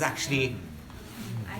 is actually,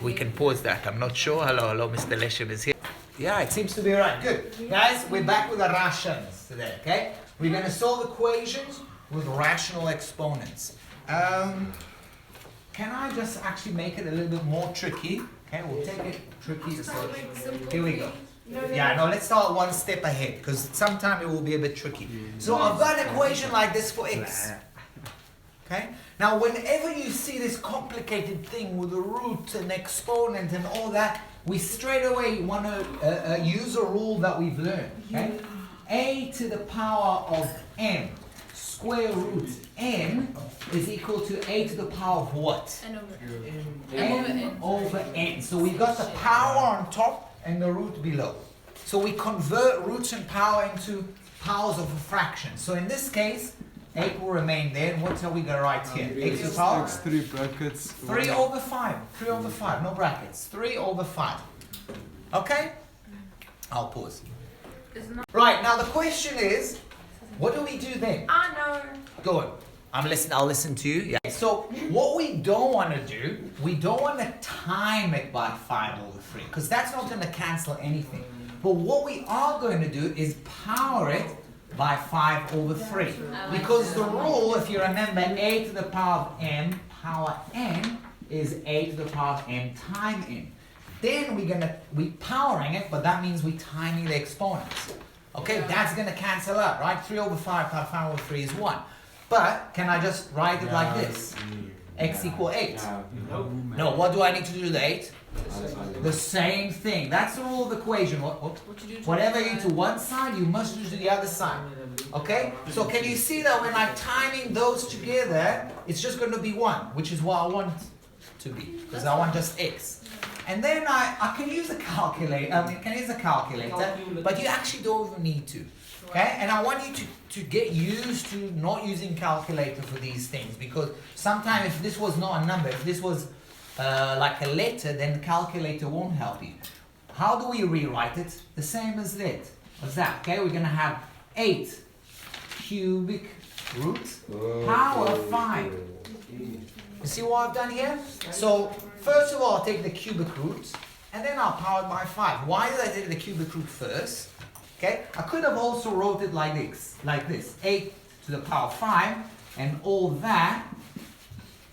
we can pause that. I'm not sure. Hello, Mr. Lesham is here. Yeah, it seems to be right. Good. Guys, we're back with the rations today, okay? We're going to solve equations with rational exponents. Can I just actually make it a little bit more tricky? Okay, we'll take it tricky. So here we go. Yeah, no, let's start one step ahead because sometimes it will be a bit tricky. So I've got an equation like this for x. Okay? Now, whenever you see this complicated thing with the root and exponent and all that, we straight away want to use a rule that we've learned. Okay? A to the power of n square root n is equal to a to the power of what? N over n. So we've got the power on top and the root below. So we convert roots and power into powers of a fraction. So in this case, 8 will remain there. And what are we going to write here? 8 to the power? 3 brackets. 3 over 5. 3 over 5. No brackets. 3 over 5. Okay? I'll pause. Right, now the question is, what do we do then? I know. Go on. I'll listen to you. Yeah. So what we don't want to do, we don't want to time it by 5 over 3, because that's not going to cancel anything. But what we are going to do is power it by 5 over 3. Because the rule, if you remember, a to the power of m power n is a to the power of m times n. Then we're powering it, but that means we're timing the exponents. Okay, that's going to cancel out, right? 3 over 5 times 5 over 3 is 1. But can I just write it like this? X equal 8. No, what do I need to do to the 8? The same thing. That's the rule of the equation. Whatever you do to one side, you must do to the other side. Okay? So can you see that when I'm timing those together, it's just going to be 1, which is what I want to be. Because I want just x. And then I can use a calculator. But you actually don't even need to. Okay? And I want you to get used to not using calculator for these things, because sometimes if this was not a number, if this was like a letter, then the calculator won't help you. How do we rewrite it? The same as that. What's that? Okay, we're going to have 8 cubic root power 5. You see what I've done here? So first of all, I'll take the cubic root, and then I'll power it by 5. Why did I take the cubic root first? Okay, I could have also wrote it like this, 8 to the power 5, and all that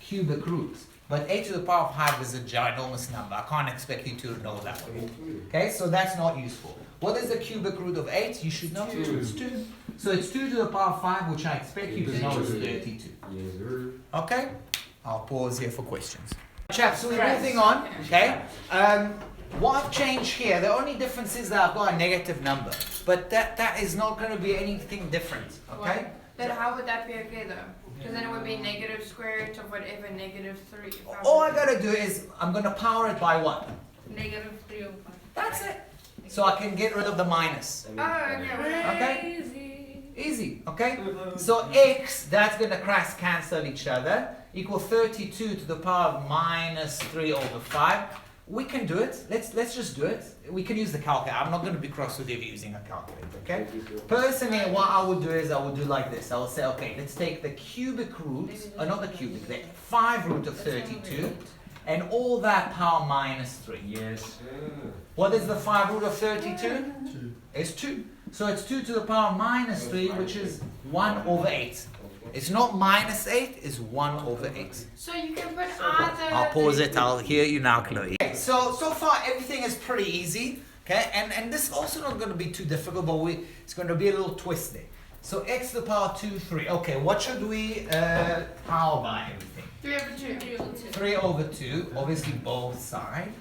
cubic root. But 8 to the power of 5 is a ginormous number. I can't expect you to know that one. Okay, so that's not useful. What is the cubic root of 8? You should know. It's 2. So it's 2 to the power of 5, which I expect you to know is 32. Okay? I'll pause here for questions. Chaps, so we're moving on. Okay? What I've changed here, the only difference is that I've got a negative number. But that is not going to be anything different. Okay? But how would that be okay though? Because then it would be negative square root of whatever, negative 3. All I gotta do is, I'm gonna power it by what? Negative 3 over 5. That's it. So I can get rid of the minus. Oh, okay. Okay? Easy, okay? So x, that's gonna cross cancel each other, equal 32 to the power of minus 3 over 5. We can do it. Let's just do it. We can use the calculator. I'm not going to be cross with you using a calculator, okay? Personally, what I would do is I would do like this. I will say, okay, let's take the cubic root, not the cubic, the 5 root of 32, and all that power minus 3. Yes. What is the 5 root of 32? 2. It's 2. So it's 2 to the power minus 3, which is 1 over 8. It's not minus 8, it's 1 over 8. So you can put either... I'll pause it, I'll hear you now, Chloe. Okay, so far everything is pretty easy, okay? And this is also not going to be too difficult, but it's going to be a little twisted. So x to the power 2, 3. Okay, what should we power by everything? 3 over 2. 3 over 2, obviously both sides.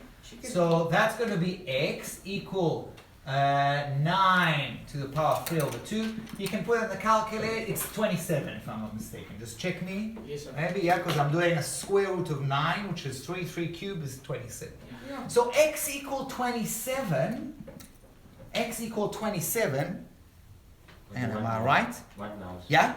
So that's going to be x equal 9 to the power of 3 over 2. You can put it in the calculator, it's 27 if I'm not mistaken. Just check me. Yes, sir. Maybe, yeah, because I'm doing a square root of 9, which is 3 cubed is 27. Yeah. So x equal 27, and am I right? What now? Yeah?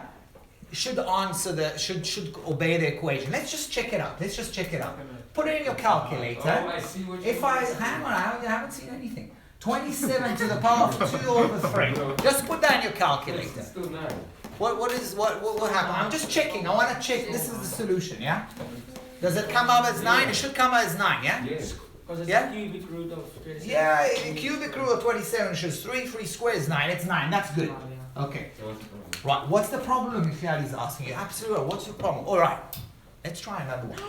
Should answer should obey the equation. Let's just check it out. Put it in your calculator. Oh, I see what you Hang on, I haven't seen anything. 27 to the power of 2 over 3. Just put that in your calculator. It's still 9. What happened? I'm just checking. I want to check this is the solution, yeah? Does it come up as 9? It should come as 9, yeah? Yes. Because it's Yeah? a cubic root of 27. Yeah, cubic root of 27 shows 3 squared is 9. It's 9. That's good. Okay. So what's the problem? Right. What's the problem if Daddy's asking you? Absolutely. Right. What's your problem? All right. Let's try another one.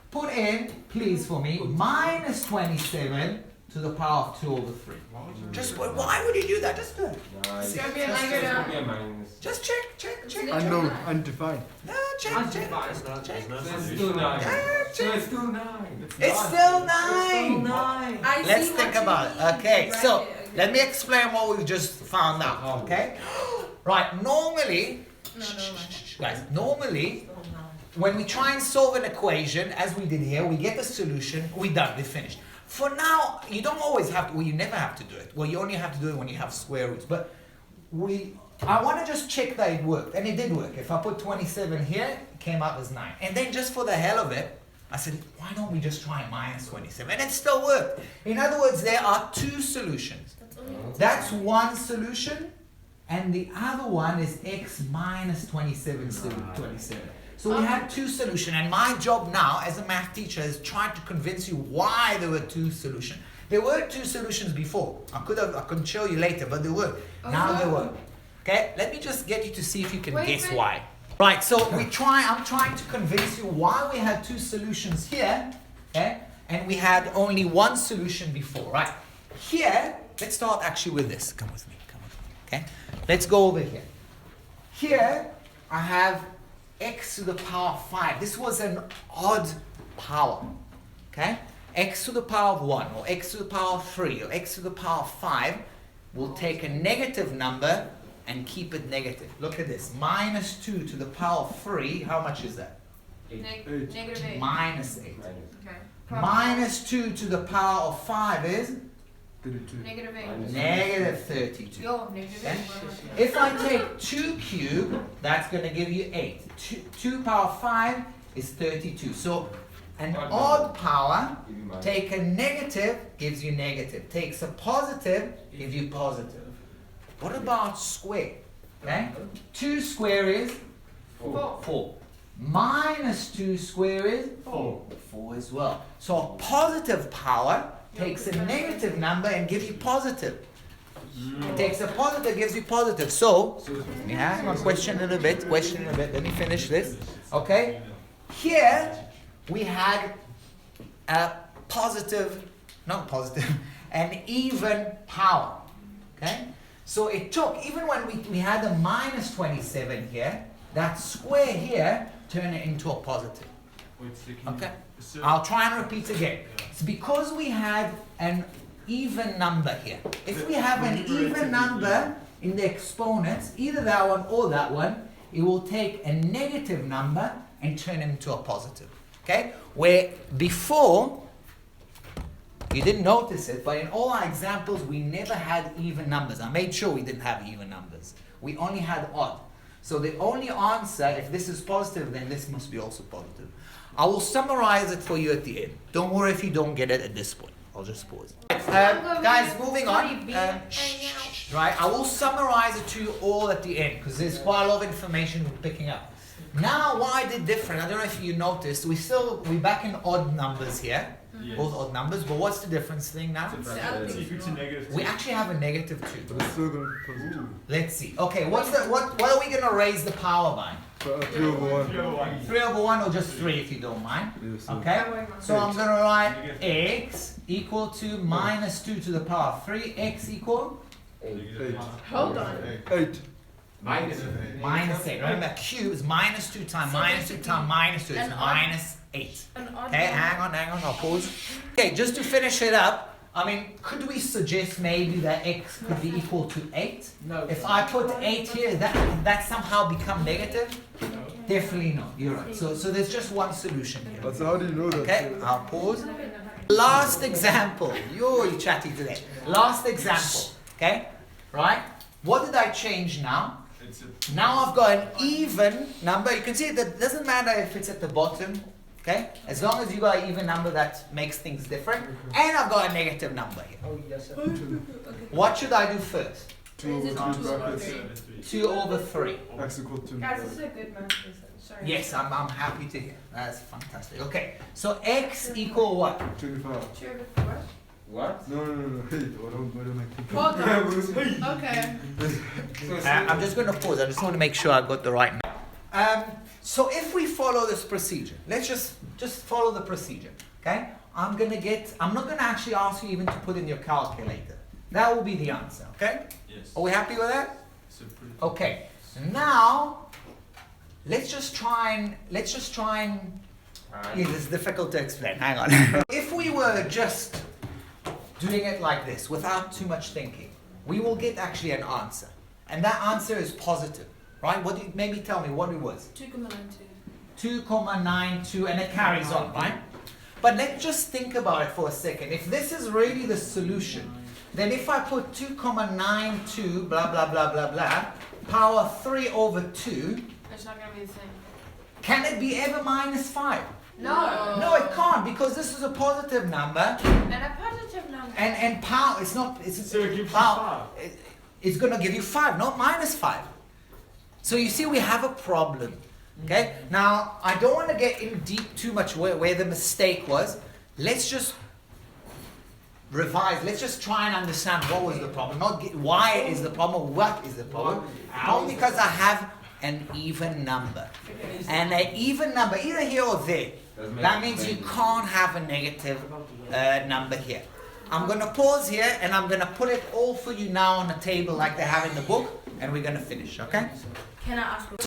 Put in, please, for me, minus 27 to the power of 2 over 3. Just, why would you do that? Just do it. Nice. It's gonna be a It's negative. gonna be a minus. Just check. Unknown, undefined. No, check. So it's still 9. Yeah, So check. it's still 9. It's still 9. I Let's see think what you about it. mean. Okay, Right, so okay. let me explain what we've just found out. Okay? Right, normally, guys, normally, when we try and solve an equation, as we did here, we get the solution, we're done, we're finished. For now, you don't always have to, well, you never have to do it. Well, you only have to do it when you have square roots. But I want to just check that it worked, and it did work. If I put 27 here, it came out as 9. And then just for the hell of it, I said, why don't we just try minus 27? And it still worked. In other words, there are 2 solutions. That's one solution, and the other one is x minus 27 27. So we had 2 solutions, and my job now as a math teacher is trying to convince you why there were 2 solutions. There were 2 solutions before. I could show you later, but there were. Now there were. Okay, let me just get you to see if you can guess why. Right, so I'm trying to convince you why we had 2 solutions here, okay, and we had only 1 solution before, right? Here, let's start actually with this. Come with me, okay? Let's go over here. Here, I have x to the power 5. This was an odd power, okay? X to the power of 1, or x to the power of 3, or x to the power of 5 will take a negative number and keep it negative. Look at this. Minus 2 to the power of 3, how much is that? Negative 8. Minus 8. Okay. Minus 2 to the power of 5 is? 32. Negative 8. Negative 32. Yo, negative Okay. 8. If I take 2 cubed, that's going to give you 8. 2 power 5 is 32. So an odd power, take a negative, gives you negative. Takes a positive, gives you positive. What about square? Okay? 2 square is 4. Minus 2 square is 4 as well. So a positive power takes a negative number and gives you positive. It takes a positive, gives you positive. So, hang on, question a little bit. Let me finish this. Okay? Here, we had a positive, not positive, an even power. Okay? So it took, even when we had a minus 27 here, that square here turned it into a positive. Okay? I'll try and repeat again. It's because we had an even number here. If we have an even number in the exponents, either that one or that one, it will take a negative number and turn it into a positive. Okay? Where before, you didn't notice it, but in all our examples, we never had even numbers. I made sure we didn't have even numbers. We only had odd. So the only answer, if this is positive, then this must be also positive. I will summarize it for you at the end. Don't worry if you don't get it at this point. I'll just pause. Guys, moving on. Right, I will summarize it to you all at the end because there's quite a lot of information we're picking up. Now, why I did different, I don't know if you noticed, we're back in odd numbers here. Both odd numbers, but what's the difference thing now? We actually have a negative 2. But it's still going to be positive. Let's see. Okay, what are we going to raise the power by? 3 over 1. 3 over 1 or just 3 if you don't mind. Yes, Okay, so I'm going to write x equal to minus 2 to the power of 3. X equal? 8. Hold on. 8. Minus Minus 8. Remember, cube is minus 2 times minus 2 times minus 2 is minus 8. Okay, hang on, I'll pause. Okay, just to finish it up, I mean, could we suggest maybe that x could be equal to 8? No. If I put 8 here, that somehow become negative? Definitely no, you're right. So there's just one solution here. But how do you know that? Okay, I'll pause. Last example. You're chatty today. Last example. Okay, right? What did I change now? Now I've got an even number. You can see that it doesn't matter if it's at the bottom. Okay? As long as you got an even number, that makes things different. And I've got a negative number here. Oh, yes, sir. What should I do first? 2 over 3 brackets. 2 over 3. X equal to. Guys, this is a good math lesson. Sorry. Yes, I'm happy to hear. That's fantastic. Okay, so x equal what? 25. 2 over 4. What? No. Hey, what am I thinking? Hold on. Okay. I'm just going to pause. I just want to make sure I got the right number. So if we follow this procedure, let's just follow the procedure, okay? I'm not going to actually ask you even to put in your calculator. That will be the answer, okay? Yes. Are we happy with that? Okay. Now, let's just try and yeah, it's difficult to explain. Hang on. If we were just doing it like this, without too much thinking, we will get actually an answer. And that answer is positive, right? Maybe tell me what it was. 2,92. 2,92, and it carries on, right? But let's just think about it for a second. If this is really the solution, then if I put 2,92, blah, blah, blah, blah, blah, power 3 over 2, It's not gonna be the same. can it be ever minus 5? No. No, it can't, because this is a positive number, And a positive number. and power, it's not, it's So it gives you power, 5. it's gonna give you 5, not minus 5. So you see, we have a problem. Okay, now I don't want to get in deep too much where the mistake was. Let's just revise. Let's just try and understand what was the problem. Not why is the problem, what is the problem. Only because I have an even number. And an even number, either here or there, that means you can't have a negative number here. I'm going to pause here and I'm going to put it all for you now on the table like they have in the book, and we're going to finish, okay? Can I ask